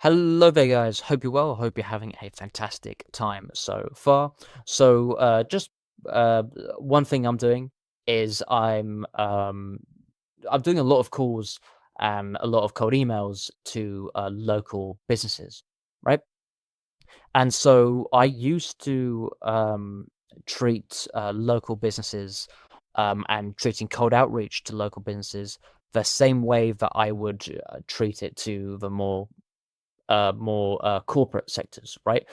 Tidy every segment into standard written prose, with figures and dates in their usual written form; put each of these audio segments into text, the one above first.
Hello there, guys. Hope you're well. Hope you're having a fantastic time so far. Just uh, one thing I'm doing is I'm doing a lot of calls and a lot of cold emails to local businesses, right? And so I used to treat local businesses and treating cold outreach to local businesses the same way that I would treat it to the more corporate sectors, right?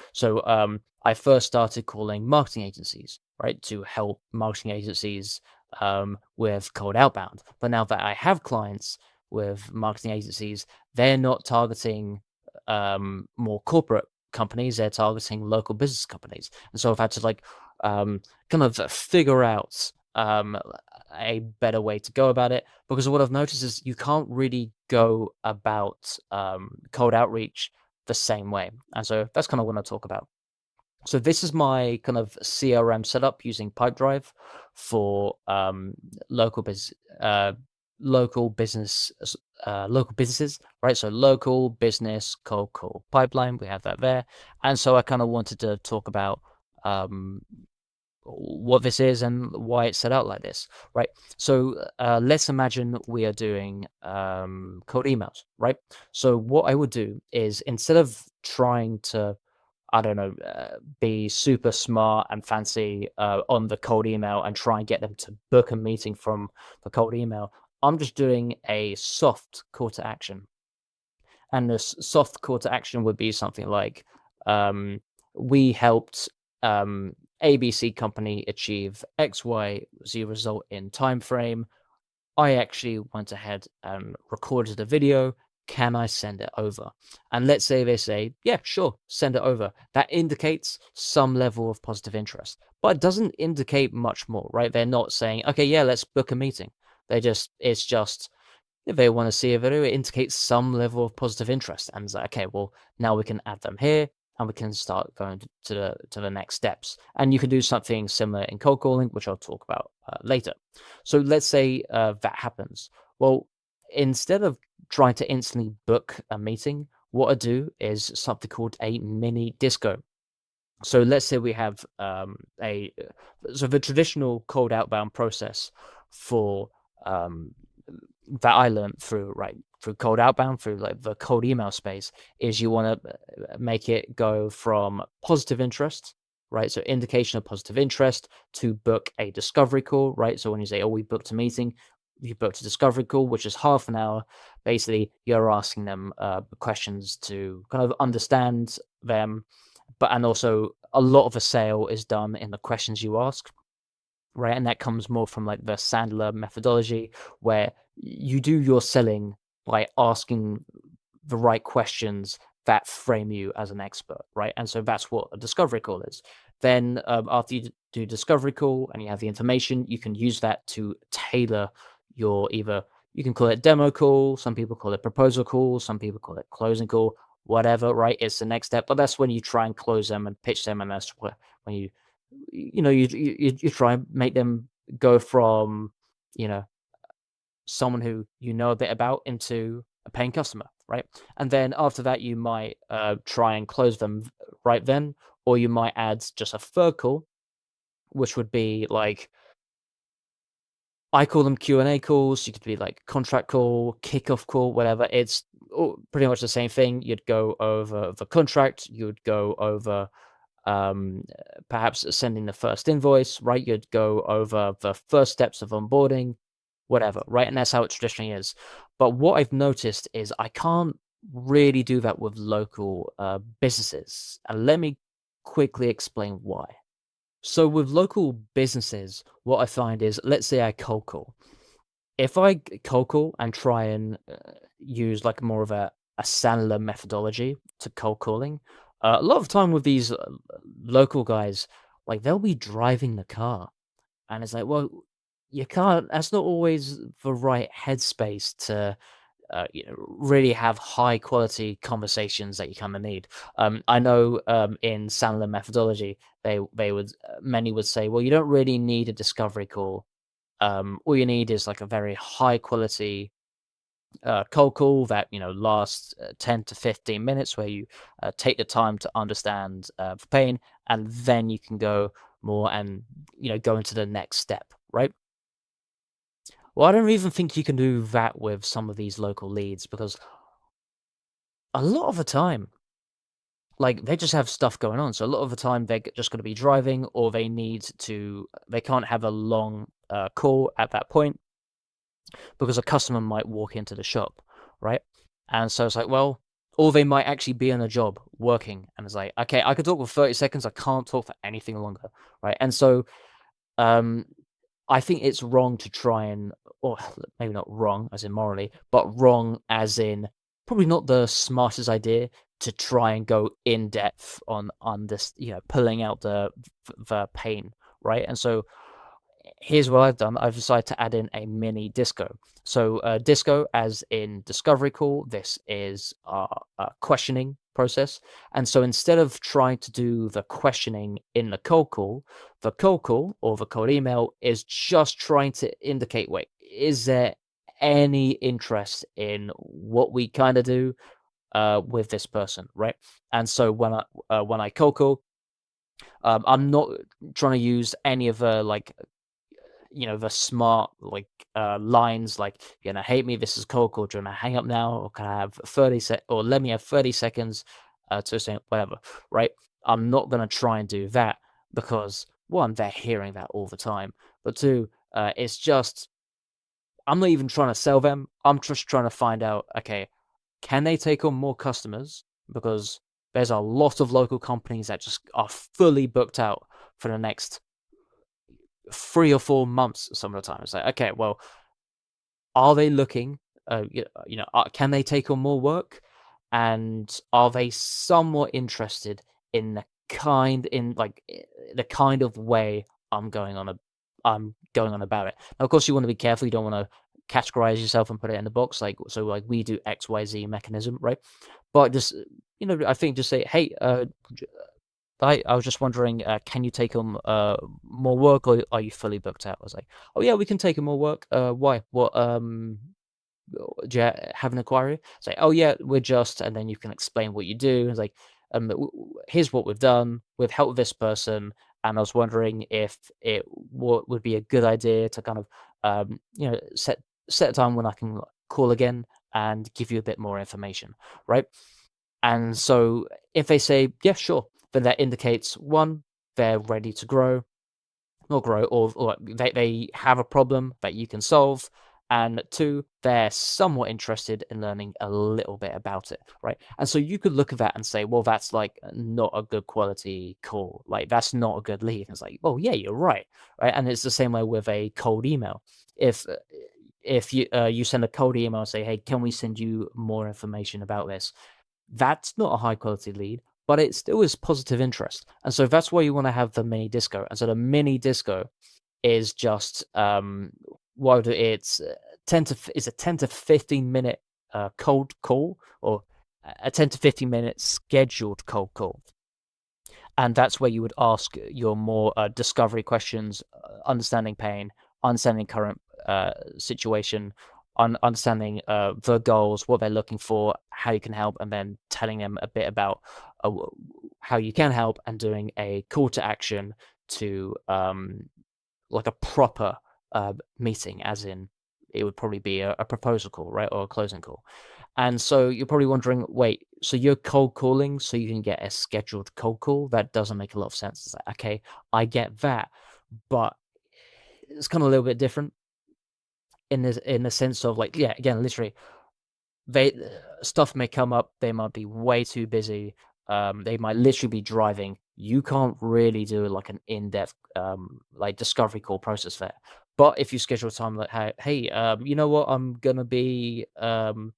I first started calling marketing agencies, right, to help marketing agencies with cold outbound. But now that I have clients with marketing agencies, they're not targeting more corporate companies; they're targeting local business companies. And so I've had to kind of figure out a better way to go about it, because what I've noticed is you can't really go about cold outreach the same way. And so that's kind of what I talk about. So this is my kind of CRM setup using Pipedrive for local business, uh, local business, local businesses, right? So local business cold call pipeline, we have that there. And so I kind of wanted to talk about um, what this is and why it's set out like this, right? Let's imagine we are doing cold emails, right? So what I would do is, instead of trying to, I don't know, be super smart and fancy on the cold email and try and get them to book a meeting from the cold email, I'm just doing a soft call to action. And this soft call to action would be something like, um, we helped ABC company achieve XYZ result in time frame. I actually went ahead and recorded a video. Can I send it over? And let's say they say, yeah, sure, send it over. That indicates some level of positive interest, but it doesn't indicate much more, right? They're not saying, okay, yeah, let's book a meeting. It's just, if they want to see a video, it indicates some level of positive interest. And it's like, okay, well, now we can add them here and we can start going to the next steps. And you can do something similar in cold calling, which I'll talk about later. So let's say that happens. Well, instead of trying to instantly book a meeting, what I do is something called a mini disco. So let's say we have so the traditional cold outbound process for um, that I learned through cold outbound, through like the cold email space, is you want to make it go from positive interest, right? So indication of positive interest, to book a discovery call, right? So when you say, oh, we booked a meeting, you booked a discovery call, which is half an hour. Basically, you're asking them questions to kind of understand them, but and also a lot of the sale is done in the questions you ask, right? And that comes more from like the Sandler methodology, where you do your selling by asking the right questions that frame you as an expert, right? And so that's what a discovery call is. Then after you do discovery call and you have the information, you can use that to tailor your, either you can call it demo call, some people call it proposal call, some people call it closing call, whatever, right? It's the next step, but that's when you try and close them and pitch them, and that's when you try and make them go from, you know, someone who you know a bit about into a paying customer, right? And then after that, you might try and close them right then, or you might add just a third call, which would be like, I call them Q&A calls. You could be like contract call, kickoff call, whatever. It's pretty much the same thing. You'd go over the contract. You'd go over um, perhaps sending the first invoice, right? You'd go over the first steps of onboarding, whatever, right? And that's how it traditionally is. But what I've noticed is I can't really do that with local businesses. And let me quickly explain why. So with local businesses, what I find is, let's say I cold call. If I cold call and try and use like more of a Sandler methodology to cold calling, a lot of time with these local guys, like they'll be driving the car, and it's like, well, you can't. That's not always the right headspace to really have high quality conversations that you kind of need. I know in Sandler methodology, they would many would say, well, you don't really need a discovery call. All you need is like a very high quality cold call that lasts 10 to 15 minutes, where you take the time to understand the pain, and then you can go more and go into the next step, right? Well, I don't even think you can do that with some of these local leads, because a lot of the time, like, they just have stuff going on. So a lot of the time they're just going to be driving, or they can't have a long call at that point because a customer might walk into the shop, right? And so it's like, well, or they might actually be on a job working, and it's like, okay, I could talk for 30 seconds, I can't talk for anything longer, right? And so um, I think it's wrong to try and, or maybe not wrong as in morally, but wrong as in probably not the smartest idea to try and go in depth on this, pulling out the pain, right? And so here's what I've done. I've decided to add in a mini disco. So disco, as in discovery call, this is a questioning process. And so instead of trying to do the questioning in the cold call or the cold email is just trying to indicate, wait, is there any interest in what we kind of do with this person, right? And so when I cold call, I'm not trying to use any of the the smart lines like, "You're gonna hate me. This is cold call. Do you wanna hang up now, or can I have or let me have 30 seconds to say whatever," right? I'm not gonna try and do that because one, they're hearing that all the time, but two, it's just I'm not even trying to sell them. I'm just trying to find out, okay, can they take on more customers? Because there's a lot of local companies that just are fully booked out for the next 3 or 4 months some of the time. It's like, okay, well, are they looking, can they take on more work? And are they somewhat interested in the kind of way I'm going on about it? Now, of course, you want to be careful. You don't want to categorize yourself and put it in the box. Like we do XYZ mechanism, right? But just, I think just say, hey, I was just wondering, can you take on more work, or are you fully booked out? I was like, oh yeah, we can take on more work. Why? What? Do you have an inquiry? It's like, oh yeah, we're just, and then you can explain what you do. It's like, here's what we've done. We've helped this person, and I was wondering if it would be a good idea to kind of, set a time when I can call again and give you a bit more information, right? And so if they say, yeah, sure, then that indicates one, they're ready to grow, not grow, or they have a problem that you can solve. And two, they're somewhat interested in learning a little bit about it, right? And so you could look at that and say, well, that's like not a good quality call. Like that's not a good lead. And it's like, well, yeah, you're right, right? And it's the same way with a cold email. If you send a cold email and say, hey, can we send you more information about this? That's not a high quality lead, but it still is positive interest. And so that's why you want to have the mini disco. And so the mini disco is just what it's 10 to 15 minute cold call, or a 10 to 15 minute scheduled cold call. And that's where you would ask your more discovery questions, understanding pain, understanding current situation, understanding the goals, what they're looking for, how you can help, and then telling them a bit about how you can help, and doing a call to action to like a proper meeting, as in it would probably be a proposal call, right, or a closing call. And so you're probably wondering, wait, so you're cold calling so you can get a scheduled cold call? That doesn't make a lot of sense. It's like, okay, I get that, but it's kind of a little bit different in the sense of, like, yeah, again, literally, they stuff may come up, they might be way too busy, they might literally be driving. You can't really do like an in-depth like discovery call process there. But if you schedule time like, hey, you know what, I'm gonna be there's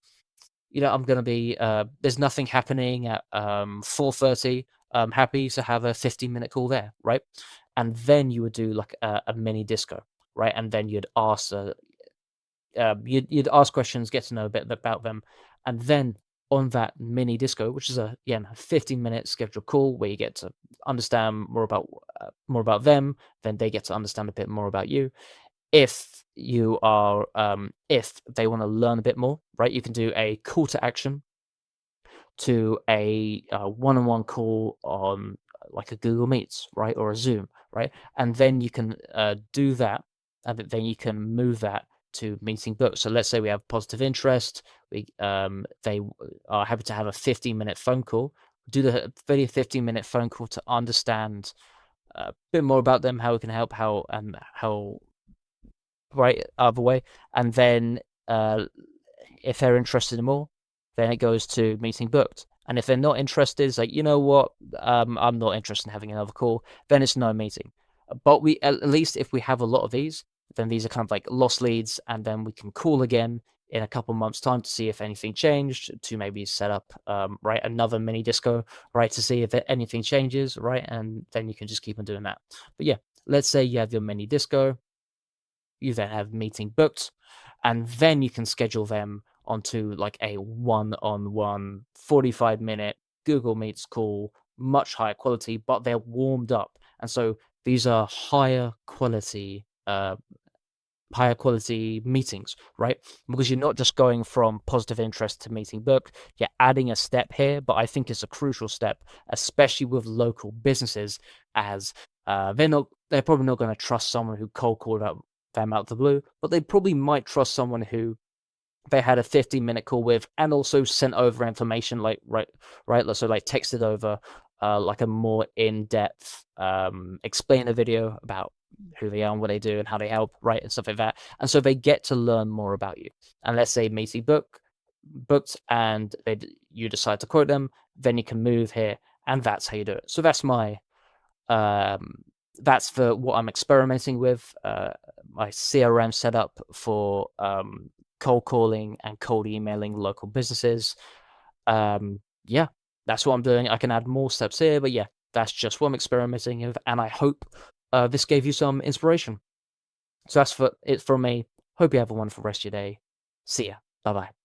nothing happening at 4:30. I'm happy to have a 15-minute call there, right? And then you would do like a mini disco, right? And then you'd ask questions, get to know a bit about them, and then on that mini disco, which is again a 15-minute scheduled call where you get to understand more about them, then they get to understand a bit more about you. If you are, if they want to learn a bit more, right, you can do a call to action to a one-on-one call on like a Google Meets, right, or a Zoom, right, and then you can do that, and then you can move that to meeting books. So let's say we have positive interest, they are happy to have a 15-minute phone call. Do the 15-minute phone call to understand a bit more about them, how we can help, how right other way, and then if they're interested in more, then it goes to meeting booked. And if they're not interested, it's like, you know what, I'm not interested in having another call, then it's no meeting. But we, at least if we have a lot of these, then these are kind of like lost leads, and then we can call again in a couple months' time to see if anything changed, to maybe set up right another mini disco, right, to see if anything changes, right, and then you can just keep on doing that. But yeah, let's say you have your mini disco, you then have meeting booked, and then you can schedule them onto like a one-on-one 45-minute Google Meets call, much higher quality, but they're warmed up. And so these are higher quality meetings, right? Because you're not just going from positive interest to meeting book, you're adding a step here, but I think it's a crucial step, especially with local businesses, as they're probably not going to trust someone who cold called up them out of the blue, but they probably might trust someone who they had a 15-minute call with and also sent over information like right, so like texted over like a more in-depth explainer video about who they are and what they do and how they help, right, and stuff like that. And so they get to learn more about you. And let's say meeting booked and you decide to quote them, then you can move here, and that's how you do it. So um, that's for what I'm experimenting with. My CRM setup for cold calling and cold emailing local businesses. Yeah, that's what I'm doing. I can add more steps here, but yeah, that's just what I'm experimenting with, and I hope this gave you some inspiration. So that's for it from me. Hope you have a wonderful rest of your day. See ya. Bye bye.